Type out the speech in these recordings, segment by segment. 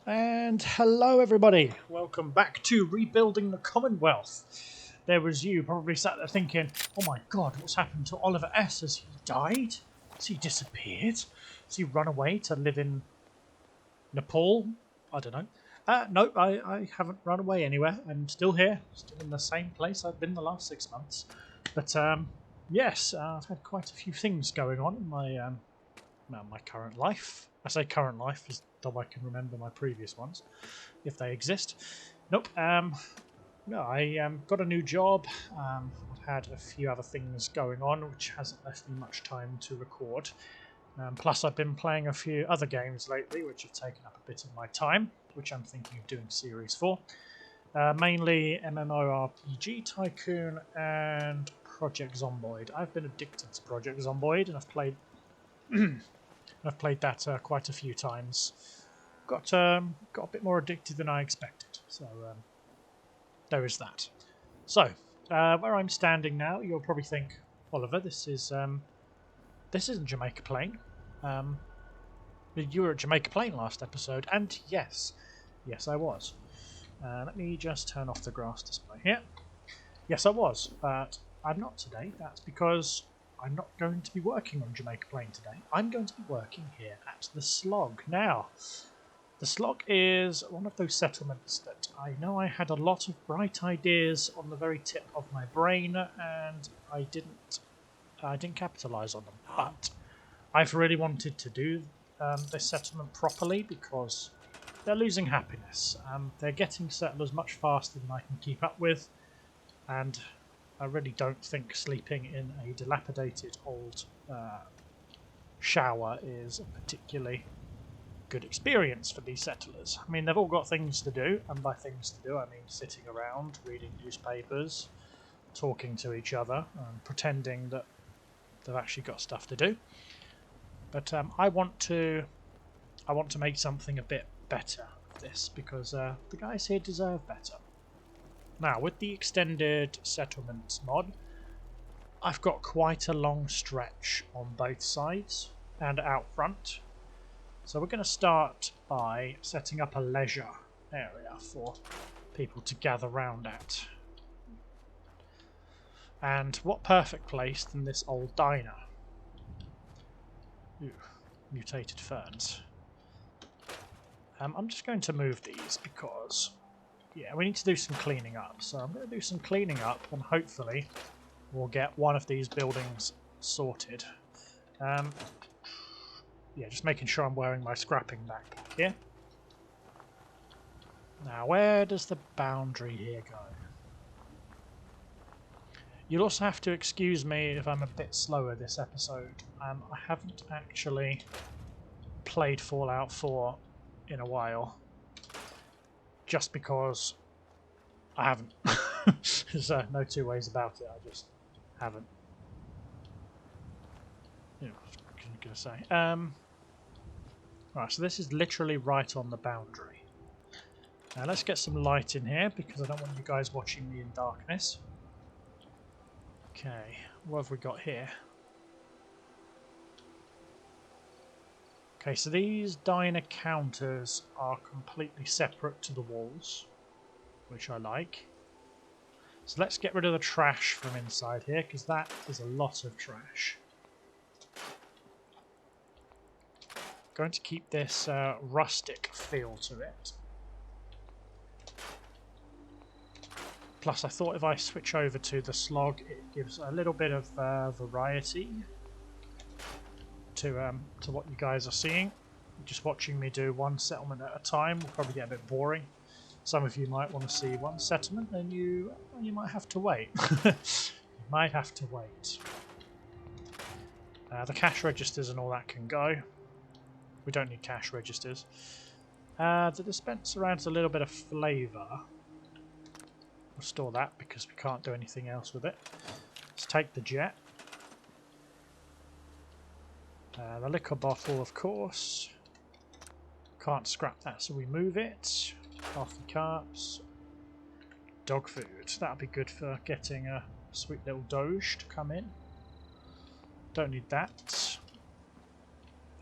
And hello everybody, welcome back to Rebuilding the Commonwealth. There was you probably sat there thinking, oh my god, what's happened to Oliver S? Has he died? Has he disappeared? Has he run away to live in Nepal? I don't know. No, I haven't run away anywhere. I'm still here, still in the same place I've been the last 6 months. But yes, I've had quite a few things going on in my current life. I say current life as though I can remember my previous ones, if they exist. Nope. No, I got a new job. I've had a few other things going on, which hasn't left me much time to record. Plus, I've been playing a few other games lately, which have taken up a bit of my time, which I'm thinking of doing series for. Mainly MMORPG Tycoon and Project Zomboid. I've been addicted to Project Zomboid, and I've played that quite a few times. Got a bit more addicted than I expected, so there is that. So where I'm standing now, you'll probably think, Oliver, this isn't Jamaica Plain. You were at Jamaica Plain last episode, and yes, I was. Let me just turn off the grass display here. Yes, I was, but I'm not today. That's because I'm not going to be working on Jamaica Plain today. I'm going to be working here at the Slog. Now, the Slog is one of those settlements that I know I had a lot of bright ideas on the very tip of my brain, and I didn't capitalise on them. But I've really wanted to do this settlement properly because they're losing happiness. They're getting settlers much faster than I can keep up with, and I really don't think sleeping in a dilapidated old shower is a particularly good experience for these settlers. I mean, they've all got things to do, and by things to do, I mean sitting around, reading newspapers, talking to each other, and pretending that they've actually got stuff to do. But I want to make something a bit better of this because the guys here deserve better. Now, with the extended settlements mod, I've got quite a long stretch on both sides and out front. So we're going to start by setting up a leisure area for people to gather round at. And what perfect place than this old diner? Ooh, mutated ferns. I'm just going to move these because yeah, we need to do some cleaning up. So I'm going to do some cleaning up and hopefully we'll get one of these buildings sorted. Yeah, just making sure I'm wearing my scrapping backpack here. Now, where does the boundary here go? You'll also have to excuse me if I'm a bit slower this episode. I haven't actually played Fallout 4 in a while. Just because I haven't. There's no two ways about it, I just haven't. You know, what was I going to say? Right, so this is literally right on the boundary. Now let's get some light in here because I don't want you guys watching me in darkness. Okay, what have we got here? Okay, so these diner counters are completely separate to the walls, which I like. So let's get rid of the trash from inside here, because that is a lot of trash. Going to keep this rustic feel to it. Plus I thought if I switch over to the Slog, it gives a little bit of variety to what you guys are seeing. Just watching me do one settlement at a time will probably get a bit boring. Some of you might want to see one settlement, and you might have to wait. You might have to wait. The cash registers and all that can go. We don't need cash registers. The dispenser adds a little bit of flavour. We'll store that because we can't do anything else with it. Let's take the jet. The liquor bottle, of course. Can't scrap that, so we move it. Coffee cups. Dog food. That'll be good for getting a sweet little Doge to come in. Don't need that.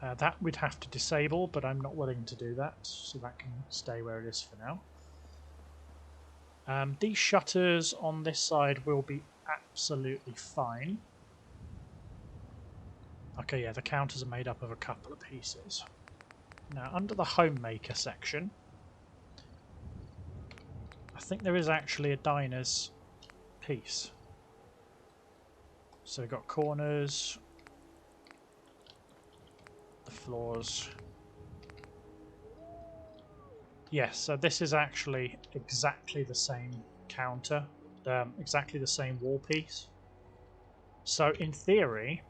That we'd have to disable, but I'm not willing to do that, so that can stay where it is for now. These shutters on this side will be absolutely fine. Okay, yeah, the counters are made up of a couple of pieces. Now, under the homemaker section, I think there is actually a diner's piece. So we've got corners, the floors. Yes, so this is actually exactly the same counter, exactly the same wall piece. So in theory,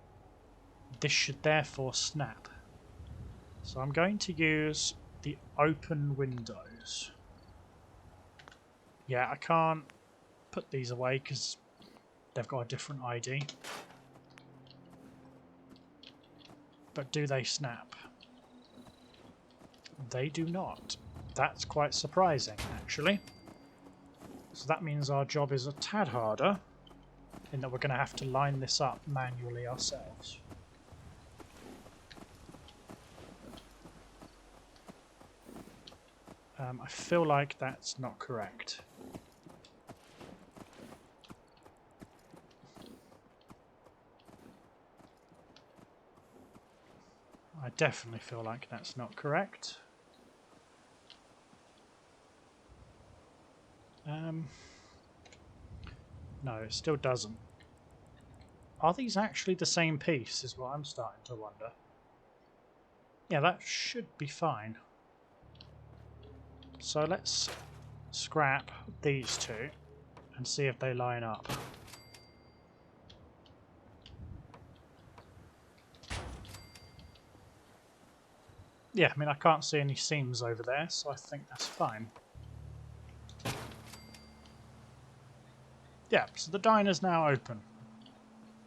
this should therefore snap. So I'm going to use the open windows. Yeah, I can't put these away because they've got a different ID. But do they snap? They do not. That's quite surprising, actually. So that means our job is a tad harder, in that we're going to have to line this up manually ourselves. I feel like that's not correct. I definitely feel like that's not correct. No, it still doesn't. Are these actually the same piece, is what I'm starting to wonder. Yeah, that should be fine. So let's scrap these two and see if they line up. Yeah, I mean, I can't see any seams over there, so I think that's fine. Yeah, so the diner's now open.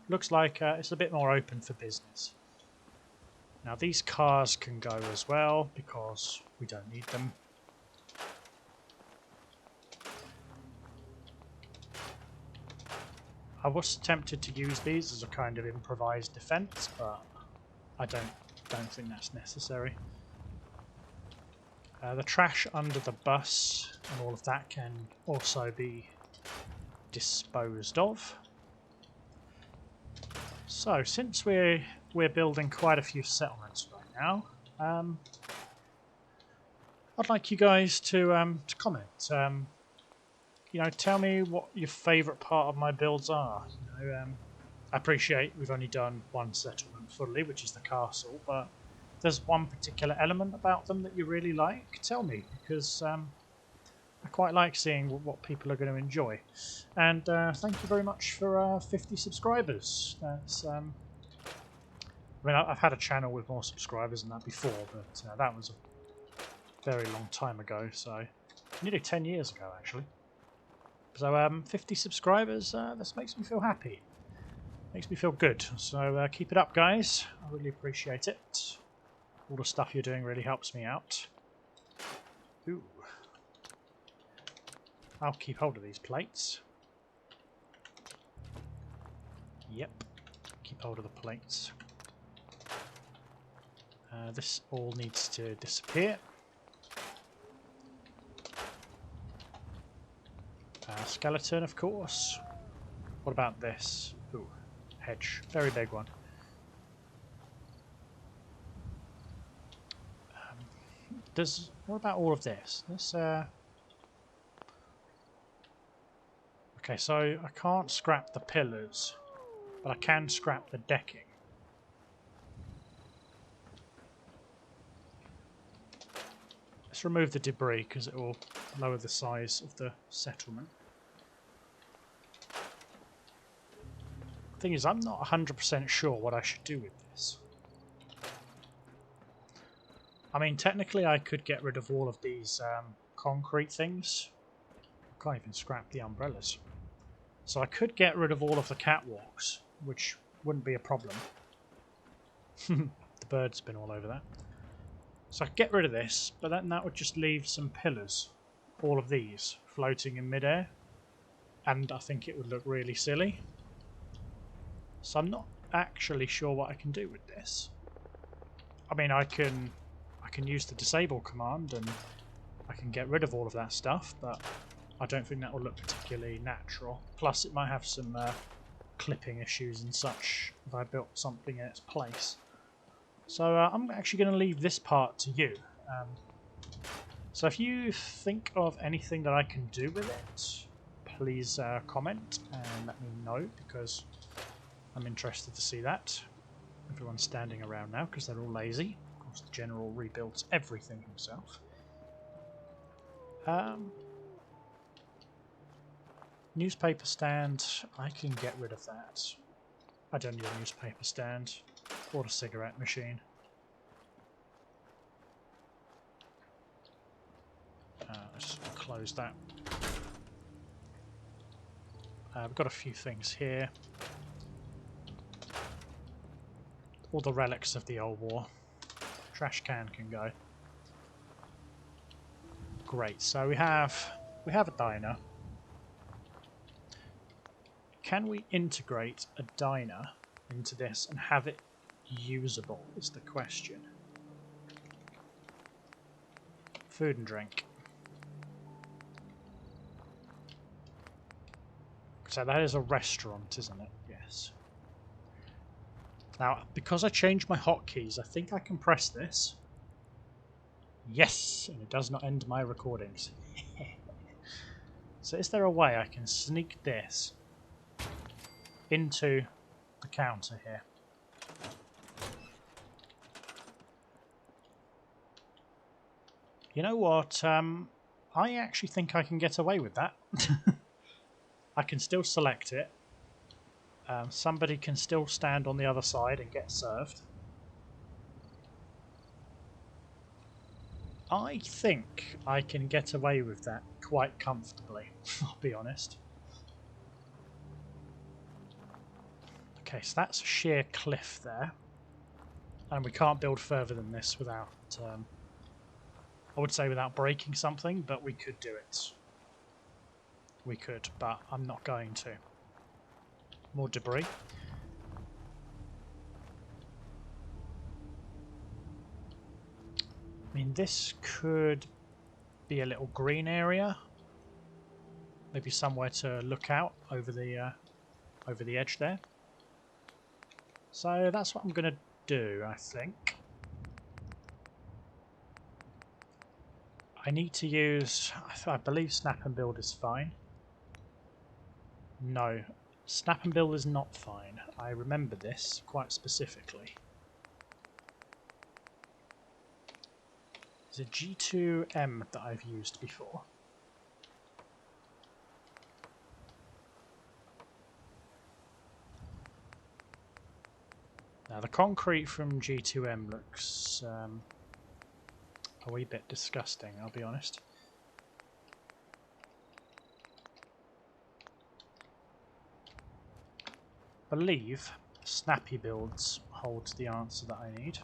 Looks like it's a bit more open for business. Now these cars can go as well, because we don't need them. I was tempted to use these as a kind of improvised defense, but I don't think that's necessary. The trash under the bus and all of that can also be disposed of. So, since we're building quite a few settlements right now, I'd like you guys to comment. You know, tell me what your favourite part of my builds are. You know, I appreciate we've only done one settlement fully, which is the castle, but if there's one particular element about them that you really like, tell me, because I quite like seeing what people are going to enjoy. And thank you very much for 50 subscribers. That's I mean, I've had a channel with more subscribers than that before, but that was a very long time ago, so nearly 10 years ago actually. So 50 subscribers, this makes me feel happy. Makes me feel good. So keep it up, guys. I really appreciate it. All the stuff you're doing really helps me out. Ooh. I'll keep hold of these plates. Yep. Keep hold of the plates. This all needs to disappear. Skeleton, of course. What about this? Ooh, hedge. Very big one. What about all of this? Okay, so I can't scrap the pillars, but I can scrap the decking. Let's remove the debris because it will lower the size of the settlement. The thing is, I'm not 100% sure what I should do with this. I mean, technically I could get rid of all of these concrete things. I can't even scrap the umbrellas. So I could get rid of all of the catwalks, which wouldn't be a problem. The bird's been all over that. So I could get rid of this, but then that would just leave some pillars, all of these, floating in midair. And I think it would look really silly. So I'm not actually sure what I can do with this. I mean, I can use the disable command and I can get rid of all of that stuff, but I don't think that will look particularly natural. Plus, it might have some clipping issues and such if I built something in its place. So I'm actually going to leave this part to you. So if you think of anything that I can do with it, please comment and let me know, because I'm interested to see that. Everyone's standing around now because they're all lazy. Of course, the general rebuilds everything himself. Newspaper stand, I can get rid of that. I don't need a newspaper stand or a cigarette machine. Let's close that. We've got a few things here. All the relics of the old war. Trash can go. Great. So we have a diner. Can we integrate a diner into this and have it usable is the question. Food and drink. So that is a restaurant, isn't it? Yes. Now, because I changed my hotkeys, I think I can press this. Yes! And it does not end my recordings. So is there a way I can sneak this into the counter here? You know what? I actually think I can get away with that. I can still select it. Somebody can still stand on the other side and get served. I think I can get away with that quite comfortably, I'll be honest. Okay, so that's a sheer cliff there. And we can't build further than this without, I would say without breaking something, but we could do it. We could, but I'm not going to. More debris. I mean, this could be a little green area. Maybe somewhere to look out over the edge there. So that's what I'm going to do, I think. I need to use, I believe snap and build is fine. No, snap and build is not fine. I remember this quite specifically. It's a G2M that I've used before. Now the concrete from G2M looks a wee bit disgusting, I'll be honest. I believe snappy builds holds the answer that I need.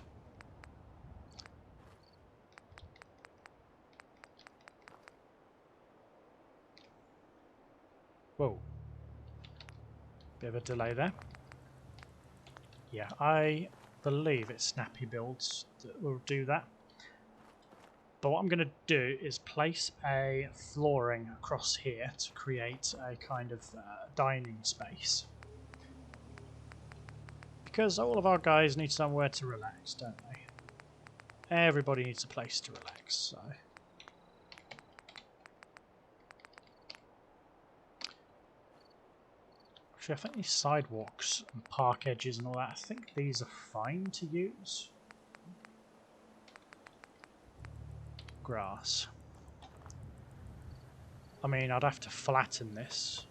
Whoa. Bit of a delay there. Yeah, I believe it's snappy builds that will do that. But what I'm going to do is place a flooring across here to create a kind of dining space. Because all of our guys need somewhere to relax, don't they? Everybody needs a place to relax, so... Actually, I think these sidewalks and park edges and all that, I think these are fine to use. Grass. I mean, I'd have to flatten this.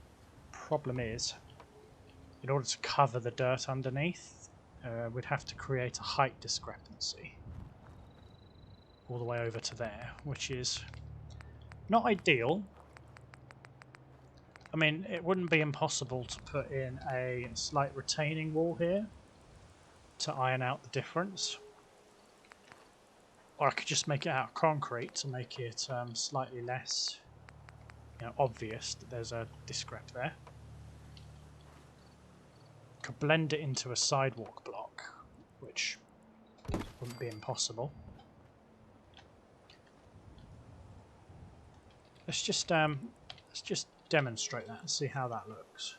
Problem is, in order to cover the dirt underneath, we'd have to create a height discrepancy all the way over to there, which is not ideal. I mean, it wouldn't be impossible to put in a slight retaining wall here to iron out the difference. Or I could just make it out of concrete to make it slightly less, obvious that there's a discrep there. Could blend it into a sidewalk block, which wouldn't be impossible. Let's just demonstrate that and see how that looks.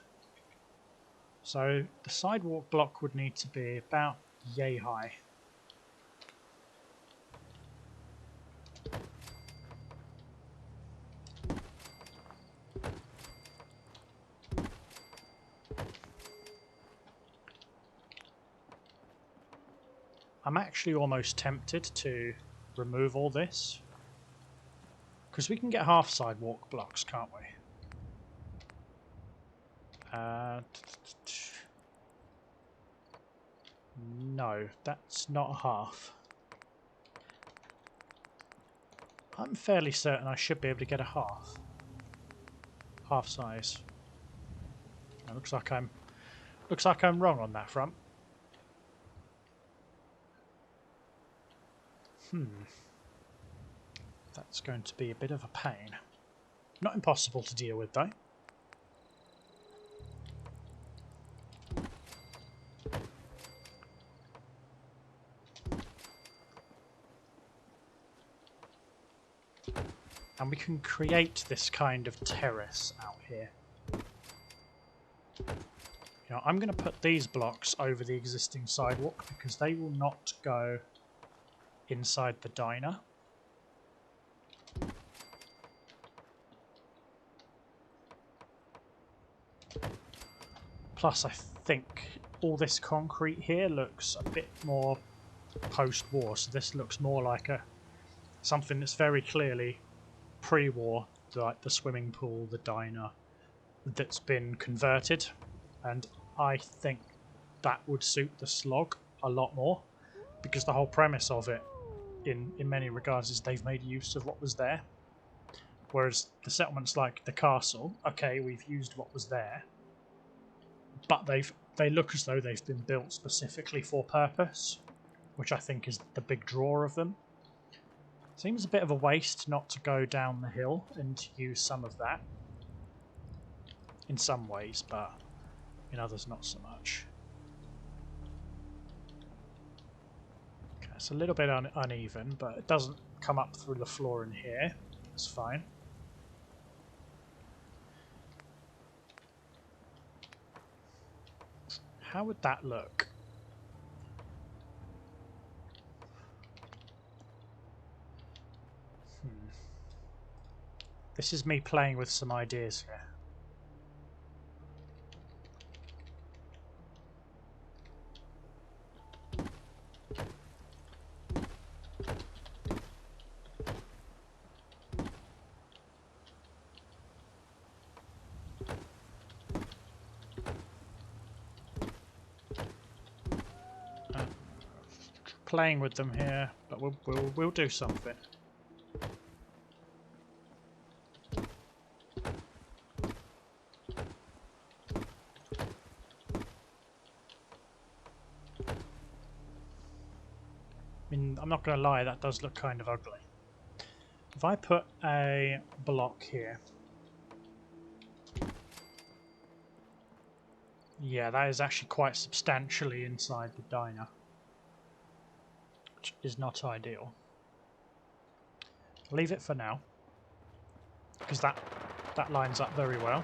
So the sidewalk block would need to be about yay high. I'm actually almost tempted to remove all this, because we can get half sidewalk blocks, can't we? No, that's not a half. I'm fairly certain I should be able to get a half. Half size. It looks like I'm wrong on that front. That's going to be a bit of a pain. Not impossible to deal with though. And we can create this kind of terrace out here. You know, I'm going to put these blocks over the existing sidewalk because they will not go inside the diner. Plus, I think all this concrete here looks a bit more post-war, so this looks more like something that's very clearly pre-war, like the swimming pool, the diner, that's been converted, and I think that would suit the slog a lot more, because the whole premise of it, in many regards, is they've made use of what was there, whereas the settlements like the castle, okay, we've used what was there, but they look as though they've been built specifically for purpose, which I think is the big draw of them. Seems a bit of a waste not to go down the hill and use some of that in some ways, but in others not so much. Okay, it's a little bit uneven, but it doesn't come up through the floor in here. That's fine. How would that look? This is me playing with some ideas here. Playing with them here, but we'll do something. I mean, I'm not going to lie, that does look kind of ugly. If I put a block here, yeah, that is actually quite substantially inside the diner, which is not ideal. Leave it for now, because that lines up very well.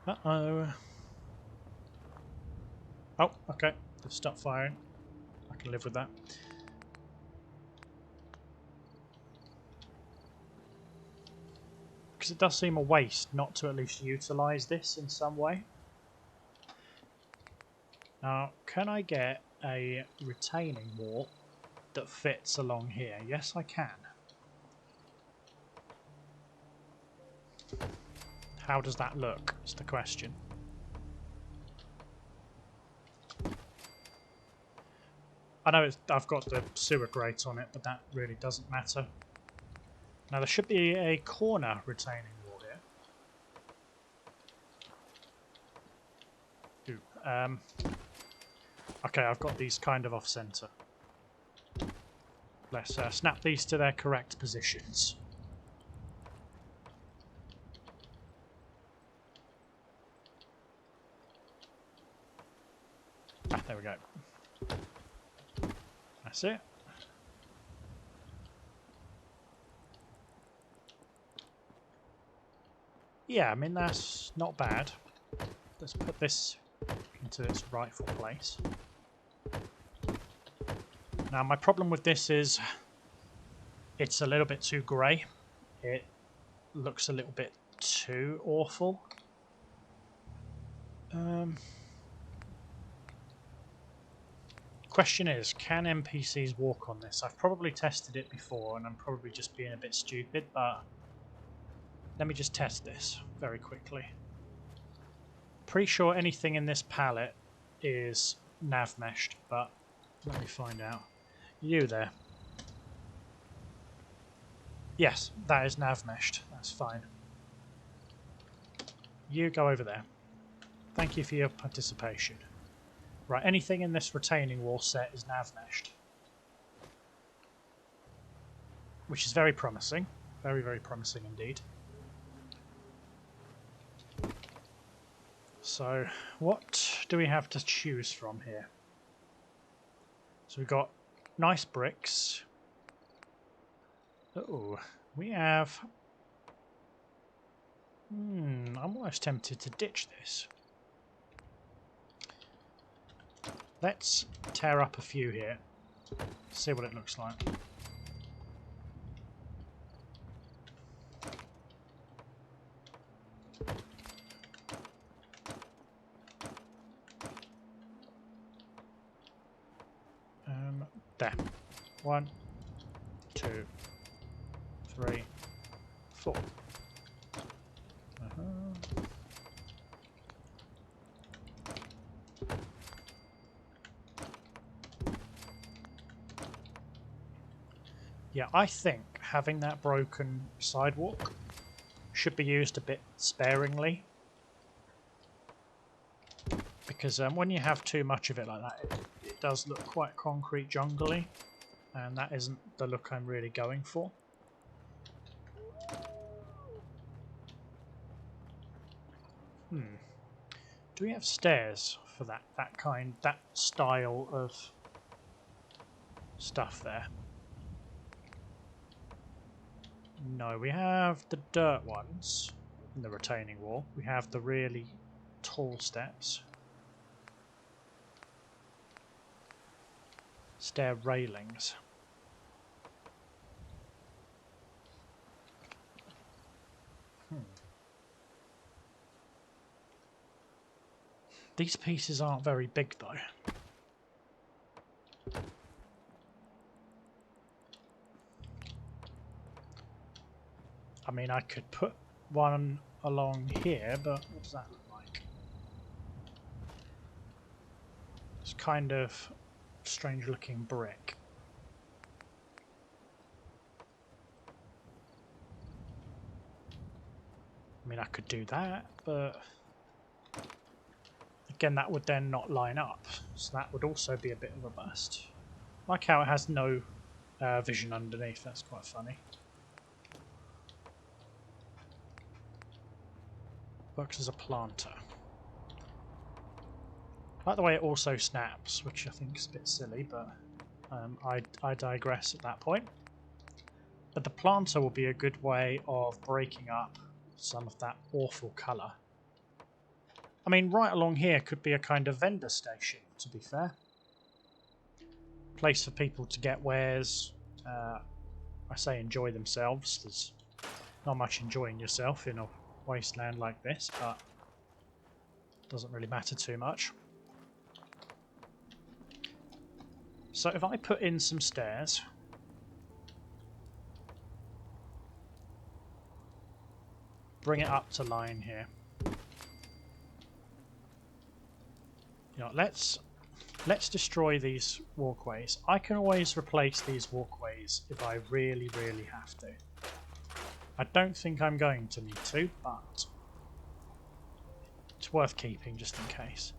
Uh-oh. Oh, okay. They've stopped firing. I can live with that. Because it does seem a waste not to at least utilise this in some way. Now, can I get a retaining wall that fits along here? Yes, I can. How does that look, is the question. I know I've got the sewer grate on it, but that really doesn't matter. Now there should be a corner retaining wall here. Ooh, okay, I've got these kind of off-centre. Let's snap these to their correct positions. Ah, there we go. That's it. Yeah, I mean, that's not bad. Let's put this into its rightful place. Now, my problem with this is it's a little bit too grey. It looks a little bit too awful. Question is, can NPCs walk on this? I've probably tested it before and I'm probably just being a bit stupid, but let me just test this very quickly. Pretty sure anything in this palette is nav meshed, but let me find out. You there. Yes, that is nav meshed. That's fine. You go over there. Thank you for your participation. Right, anything in this retaining wall set is nav meshed. Which is very promising. Very, very promising indeed. So, what do we have to choose from here? So we've got nice bricks. Oh, we have... I'm almost tempted to ditch this. Let's tear up a few here. See what it looks like. There. 1, 2, 3, 4. Yeah, I think having that broken sidewalk should be used a bit sparingly. Because when you have too much of it like that, it does look quite concrete jungle-y, and that isn't the look I'm really going for. Do we have stairs for that style of stuff there? No, we have the dirt ones in the retaining wall. We have the really tall steps. Stair railings. These pieces aren't very big though. I mean, I could put one along here, but what does that look like? It's kind of strange looking brick. I mean, I could do that, but again, that would then not line up, so that would also be a bit of a bust. Like how it has no vision underneath, that's quite funny. Works as a planter. I like the way it also snaps, which I think is a bit silly, but I digress at that point. But the planter will be a good way of breaking up some of that awful colour. I mean, right along here could be a kind of vendor station, to be fair. Place for people to get wares. I say enjoy themselves. There's not much enjoying yourself in a wasteland like this, but it doesn't really matter too much. So if I put in some stairs, bring it up to line here. You know, let's destroy these walkways. I can always replace these walkways if I really, really have to. I don't think I'm going to need to, but it's worth keeping just in case.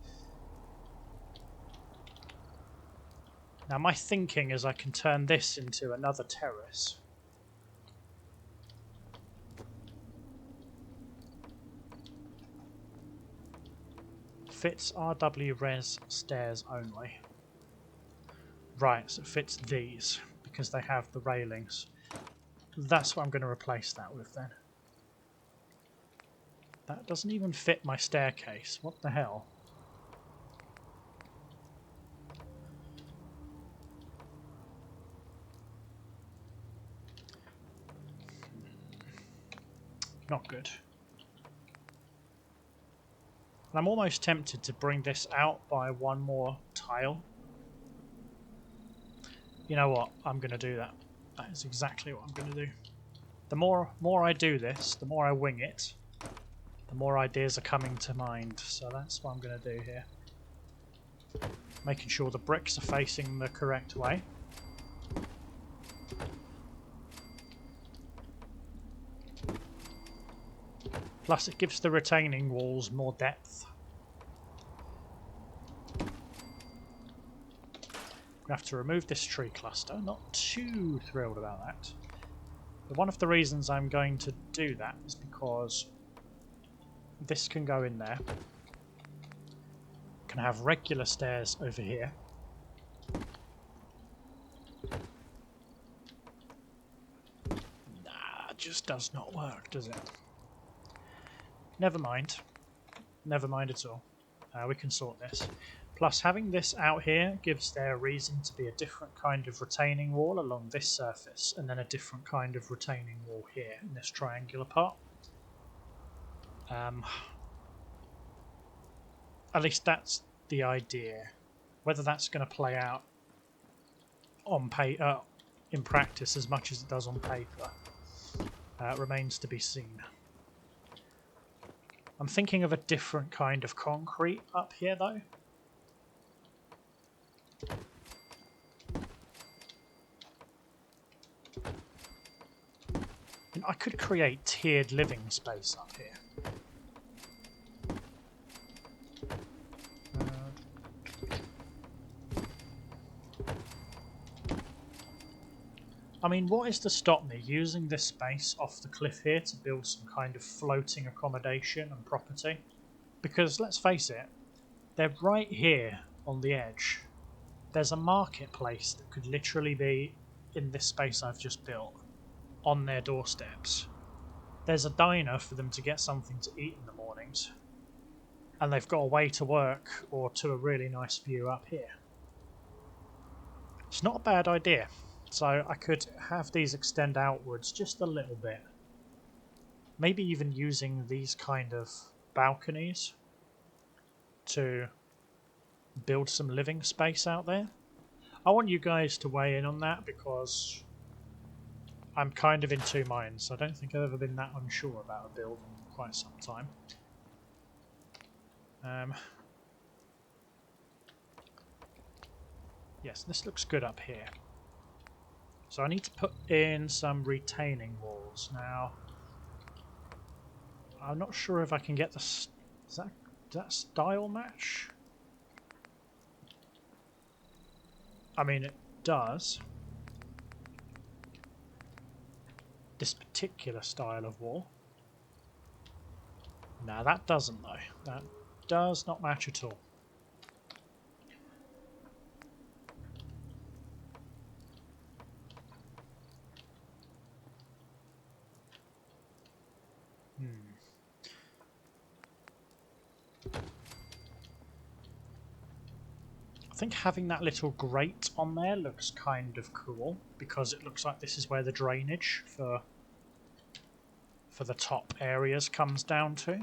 Now my thinking is I can turn this into another terrace. Fits RW res stairs only. Right, so it fits these because they have the railings. That's what I'm going to replace that with then. That doesn't even fit my staircase. What the hell? Not good. And I'm almost tempted to bring this out by one more tile. You know what? I'm going to do that. That is exactly what I'm going to do. The more I do this, the more I wing it, the more ideas are coming to mind. So that's what I'm going to do here. Making sure the bricks are facing the correct way. Plus it gives the retaining walls more depth. I'm going to have to remove this tree cluster. Not too thrilled about that. But one of the reasons I'm going to do that is because this can go in there. Can have regular stairs over here. Nah, it just does not work, does it? Never mind. Never mind at all. We can sort this. Plus, having this out here gives there a reason to be a different kind of retaining wall along this surface, and then a different kind of retaining wall here in this triangular part. At least that's the idea. Whether that's going to play out on in practice as much as it does on paper remains to be seen. I'm thinking of a different kind of concrete up here, though. And I could create tiered living space up here. I mean, what is to stop me using this space off the cliff here to build some kind of floating accommodation and property? Because, let's face it, they're right here on the edge. There's a marketplace that could literally be in this space I've just built, on their doorsteps. There's a diner for them to get something to eat in the mornings. And they've got a way to work or to a really nice view up here. It's not a bad idea. So I could have these extend outwards just a little bit. Maybe even using these kind of balconies to build some living space out there. I want you guys to weigh in on that because I'm kind of in two minds. I don't think I've ever been that unsure about a build in quite some time. Yes, this looks good up here. So I need to put in some retaining walls. Now, I'm not sure if I can get the... Does that style match? I mean, it does. This particular style of wall. No, that doesn't though. That does not match at all. I think having that little grate on there looks kind of cool because it looks like this is where the drainage for the top areas comes down to.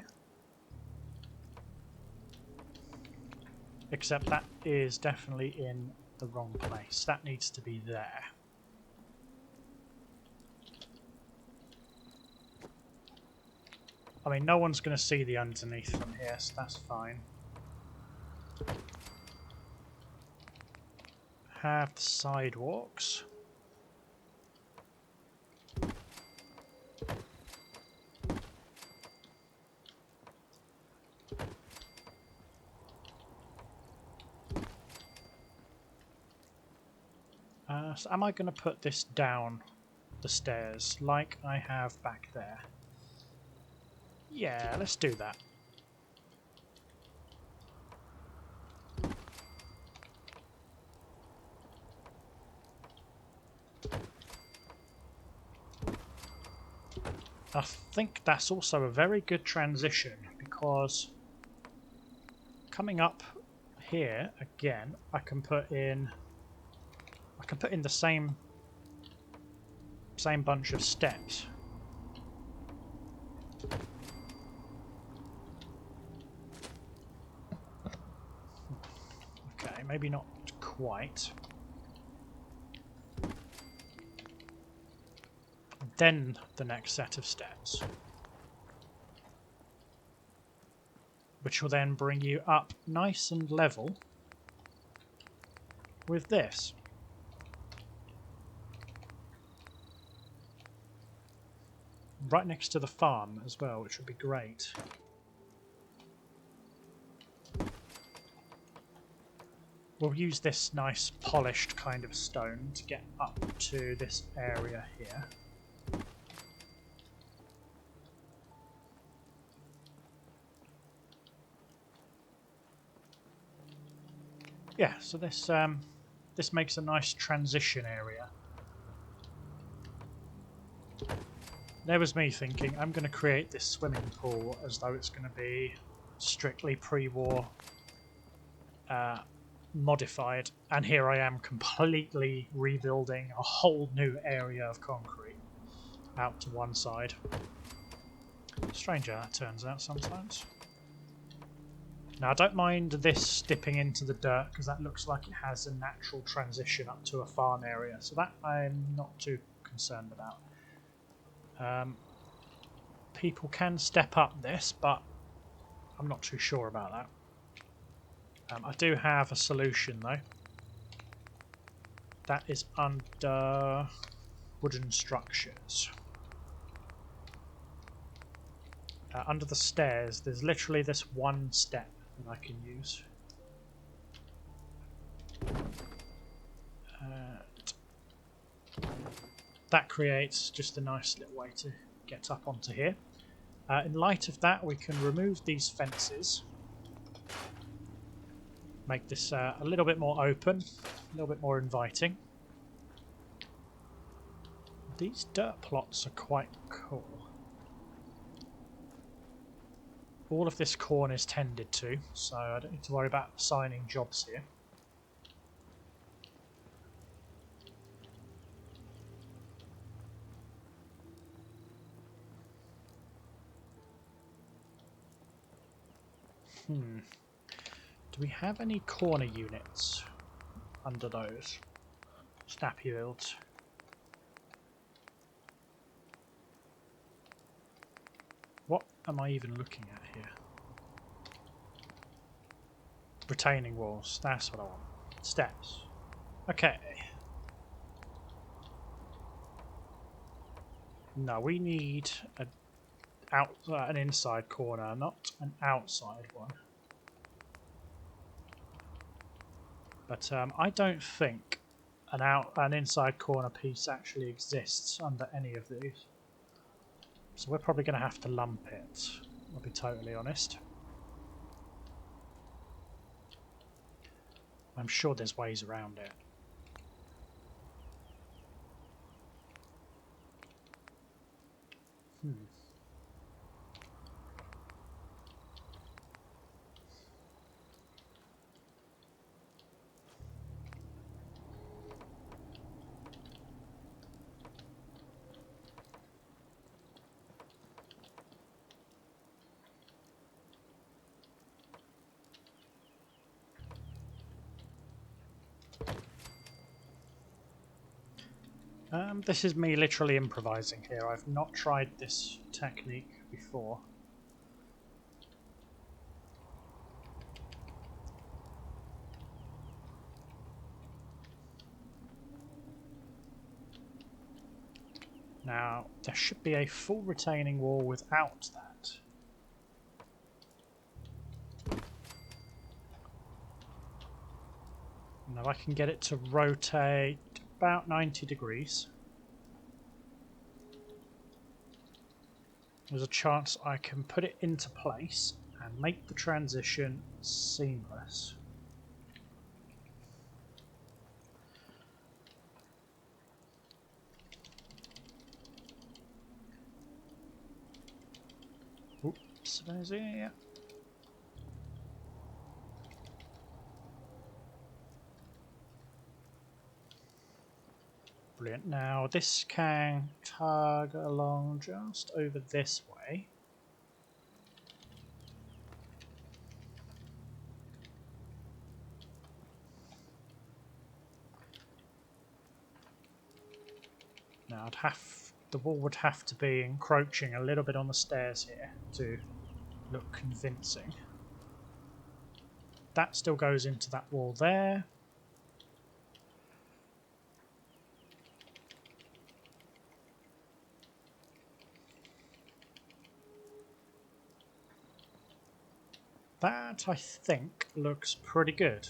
Except that is definitely in the wrong place. That needs to be there. I mean, no one's going to see the underneath from here, so that's fine. Have the sidewalks. So am I going to put this down the stairs like I have back there? Yeah, let's do that. I think that's also a very good transition, because coming up here again, I can put in the same bunch of steps. Okay, maybe not quite. Then the next set of steps, which will then bring you up nice and level with this. Right next to the farm as well, which would be great. We'll use this nice polished kind of stone to get up to this area here. Yeah, so this makes a nice transition area. There was me thinking, I'm going to create this swimming pool as though it's going to be strictly pre-war modified, and here I am completely rebuilding a whole new area of concrete out to one side. Strange how that turns out sometimes. Now I don't mind this dipping into the dirt because that looks like it has a natural transition up to a farm area, so that I'm not too concerned about. People can step up this, but I'm not too sure about that. I do have a solution though. That is under wooden structures. Under the stairs, there's literally this one step that I can use. That creates just a nice little way to get up onto here. In light of that, we can remove these fences. Make this a little bit more open, a little bit more inviting. These dirt plots are quite cool. All of this corn is tended to, so I don't need to worry about assigning jobs here. Do we have any corner units under those? Snappy builds. What am I even looking at here? Retaining walls, that's what I want. Steps. Okay. No, we need an inside corner, not an outside one. But I don't think an inside corner piece actually exists under any of these. So we're probably going to have to lump it, I'll be totally honest. I'm sure there's ways around it. This is me literally improvising here. I've not tried this technique before. Now, there should be a full retaining wall without that. Now I can get it to rotate about 90 degrees. There's a chance I can put it into place and make the transition seamless. There's here. Brilliant. Now this can tug along just over this way. Now the wall would have to be encroaching a little bit on the stairs here to look convincing. That still goes into that wall there. That, I think, looks pretty good.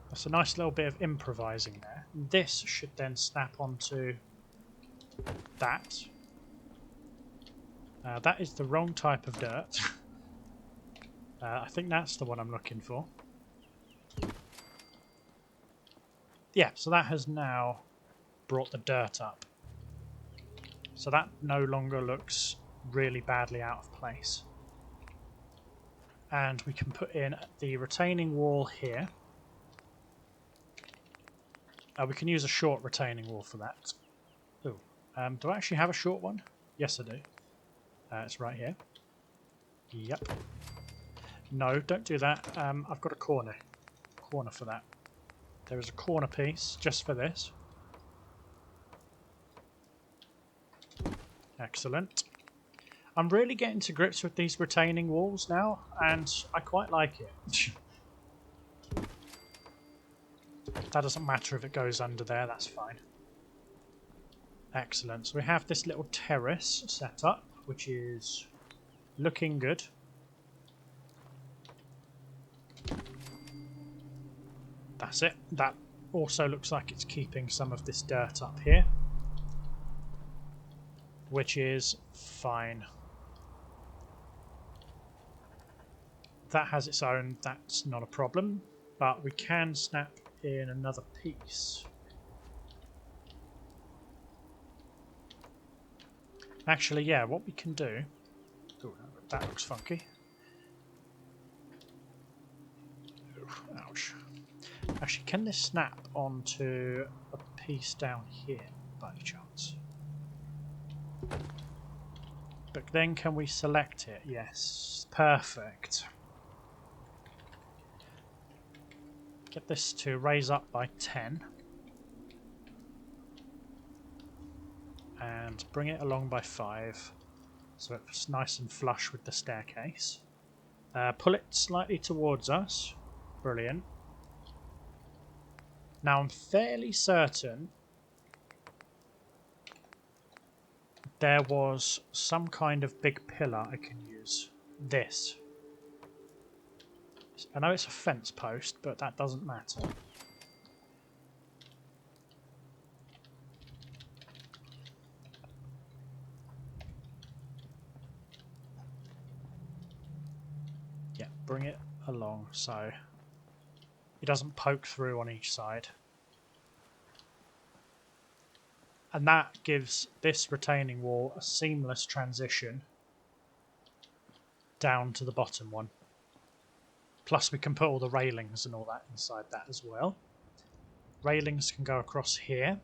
That's a nice little bit of improvising there. This should then snap onto that. That is the wrong type of dirt. I think that's the one I'm looking for. Yeah, so that has now brought the dirt up. So that no longer looks really badly out of place. And we can put in the retaining wall here. We can use a short retaining wall for that. Ooh, do I actually have a short one? Yes, I do. It's right here. Yep. No, don't do that. I've got a corner for that. There is a corner piece just for this. Excellent. I'm really getting to grips with these retaining walls now, and I quite like it. That doesn't matter if it goes under there, that's fine. Excellent. So we have this little terrace set up, which is looking good. That's it. That also looks like it's keeping some of this dirt up here, which is fine. That has its own, that's not a problem, but we can snap in another piece. Actually, yeah, what we can do... Ooh, that looks funky. Ooh, ouch. Actually, can this snap onto a piece down here, by any chance? But then can we select it? Yes. Perfect. Get this to raise up by 10. And bring it along by 5. So it's nice and flush with the staircase. Pull it slightly towards us. Brilliant. Now I'm fairly certain there was some kind of big pillar I can use. This. I know it's a fence post, but that doesn't matter. Yeah, bring it along so it doesn't poke through on each side. And that gives this retaining wall a seamless transition down to the bottom one. Plus we can put all the railings and all that inside that as well. Railings can go across here,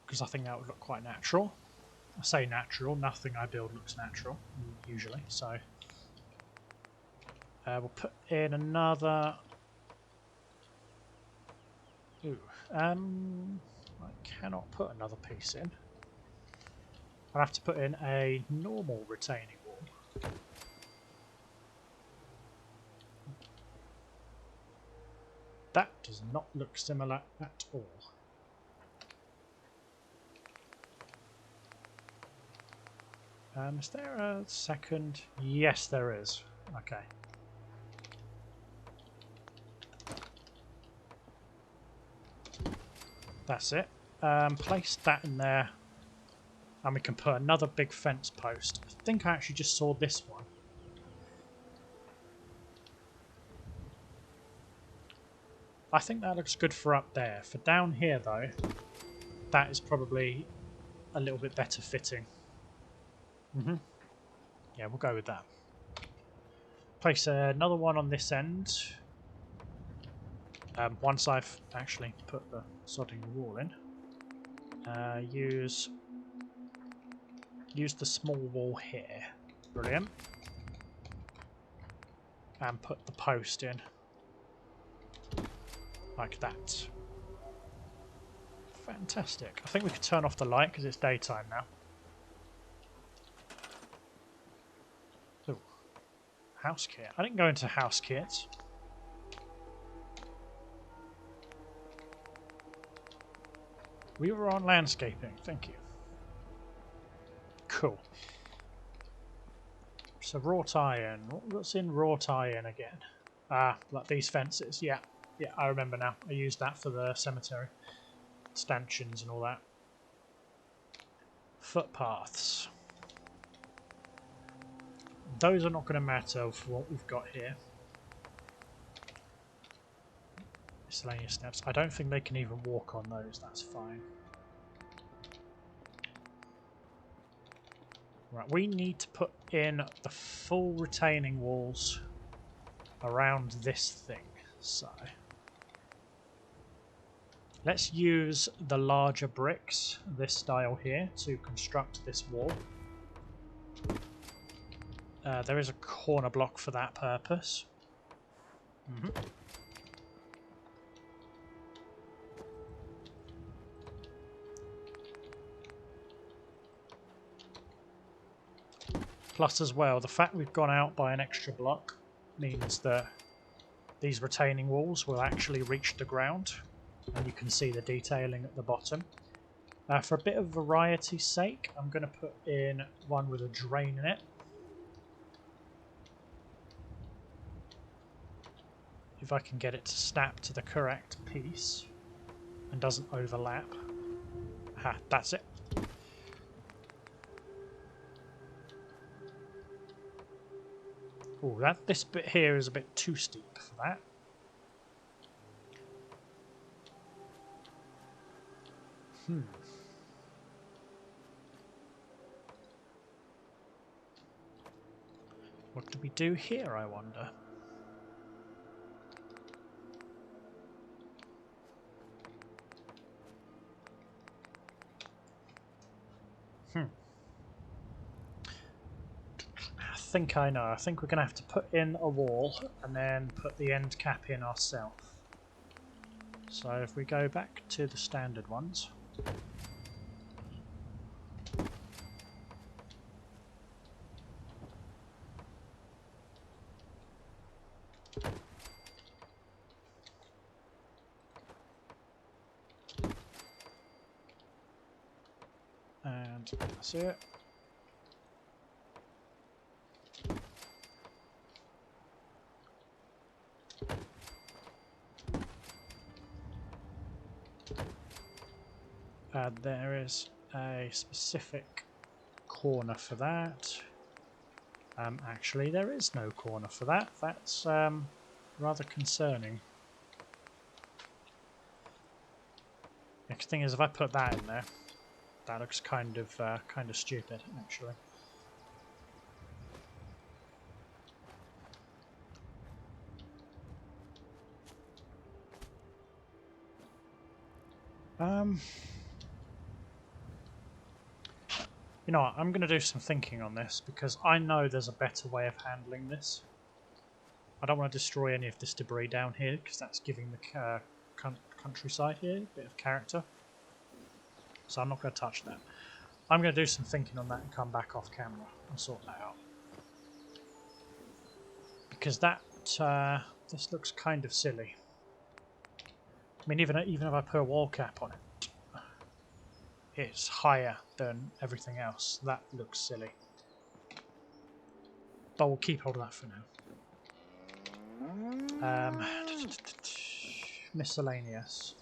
because I think that would look quite natural. I say natural, nothing I build looks natural, usually, so... we'll put in another... Ooh, I cannot put another piece in. I'll have to put in a normal retaining wall. That does not look similar at all. Is there a second? Yes, there is. Okay. That's it. Place that in there. And we can put another big fence post. I think I actually just saw this one. I think that looks good for up there. For down here, though, that is probably a little bit better fitting. Yeah, we'll go with that. Place another one on this end. Once I've actually put the sodding wall in. Use the small wall here. Brilliant. And put the post in. Like that. Fantastic. I think we could turn off the light because it's daytime now. Ooh. House kit. I didn't go into house kits. We were on landscaping. Thank you. Cool. So wrought iron. What's in wrought iron again? Ah, like these fences. Yeah. Yeah, I remember now. I used that for the cemetery. Stanchions and all that. Footpaths. Those are not going to matter for what we've got here. Miscellaneous steps. I don't think they can even walk on those. That's fine. Right, we need to put in the full retaining walls around this thing. So let's use the larger bricks, this style here, to construct this wall. There is a corner block for that purpose. Plus as well, the fact we've gone out by an extra block means that these retaining walls will actually reach the ground, and you can see the detailing at the bottom. For a bit of variety's sake, I'm going to put in one with a drain in it. If I can get it to snap to the correct piece and doesn't overlap. Aha, that's it. Oh, this bit here is a bit too steep for that. What do we do here, I wonder? I think I know. I think we're going to have to put in a wall and then put the end cap in ourselves. So if we go back to the standard ones. And that's it. There is a specific corner for that. Actually, there is no corner for that. That's rather concerning. Next thing is, if I put that in there, that looks kind of stupid, actually. You know what, I'm going to do some thinking on this, because I know there's a better way of handling this. I don't want to destroy any of this debris down here, because that's giving the countryside here a bit of character. So I'm not going to touch that. I'm going to do some thinking on that and come back off camera and sort that out. Because that, this looks kind of silly. I mean, even if I put a wall cap on it, it's higher than everything else. That looks silly. But we'll keep hold of that for now. Miscellaneous.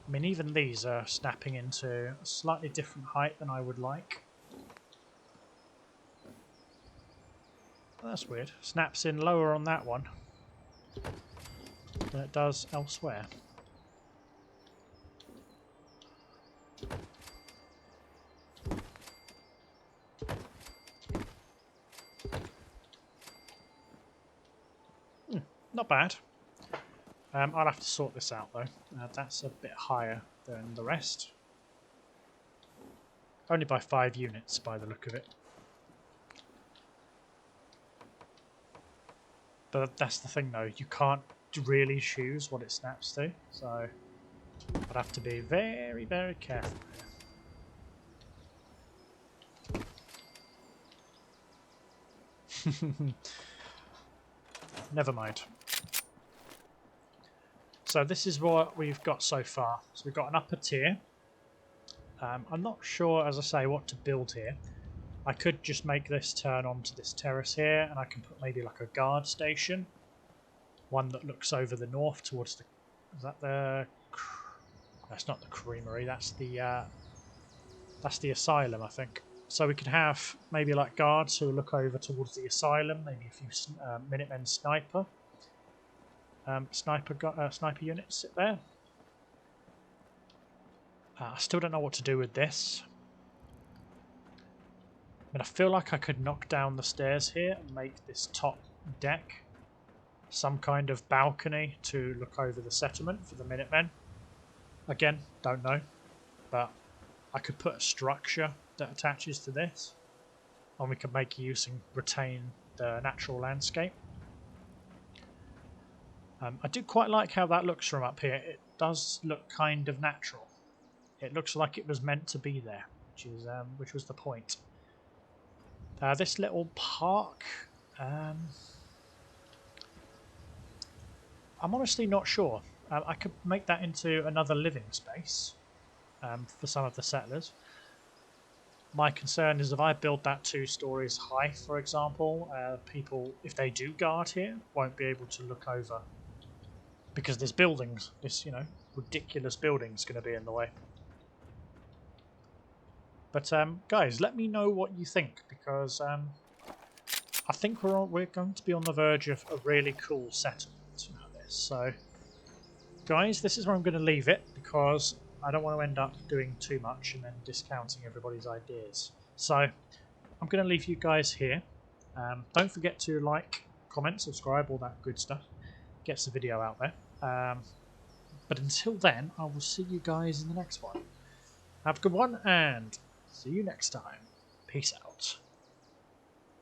I mean, even these are snapping into a slightly different height than I would like. Oh, that's weird. Snaps in lower on that one than it does elsewhere. Not bad. I'll have to sort this out though. That's a bit higher than the rest. Only by 5 units by the look of it. But that's the thing though, you can't really choose what it snaps to, so I'd have to be very, very careful here. Never mind. So this is what we've got so far. So we've got an upper tier. I'm not sure, as I say, what to build here. I could just make this turn onto this terrace here, and I can put maybe like a guard station. One that looks over the north towards the... Is that the... That's not the creamery, that's the asylum, I think. So we could have maybe like guards who look over towards the asylum, maybe a few Minutemen sniper. Sniper units sit there. I still don't know what to do with this. I mean, I feel like I could knock down the stairs here and make this top deck some kind of balcony to look over the settlement for the Minutemen. Again, don't know, but I could put a structure that attaches to this, and we can make use and retain the natural landscape. I do quite like how that looks from up here. It does look kind of natural. It looks like it was meant to be there, which was the point. This little park, I'm honestly not sure. I could make that into another living space for some of the settlers. My concern is if I build that 2 stories high, for example, people, if they do guard here, won't be able to look over. Because there's buildings, this, ridiculous building's going to be in the way. But guys, let me know what you think, because I think we're going to be on the verge of a really cool settlement out of this. So, guys, this is where I'm going to leave it, because I don't want to end up doing too much and then discounting everybody's ideas. So, I'm going to leave you guys here. Don't forget to like, comment, subscribe, all that good stuff. Gets the video out there. But until then, I will see you guys in the next one. Have a good one, and see you next time. Peace out.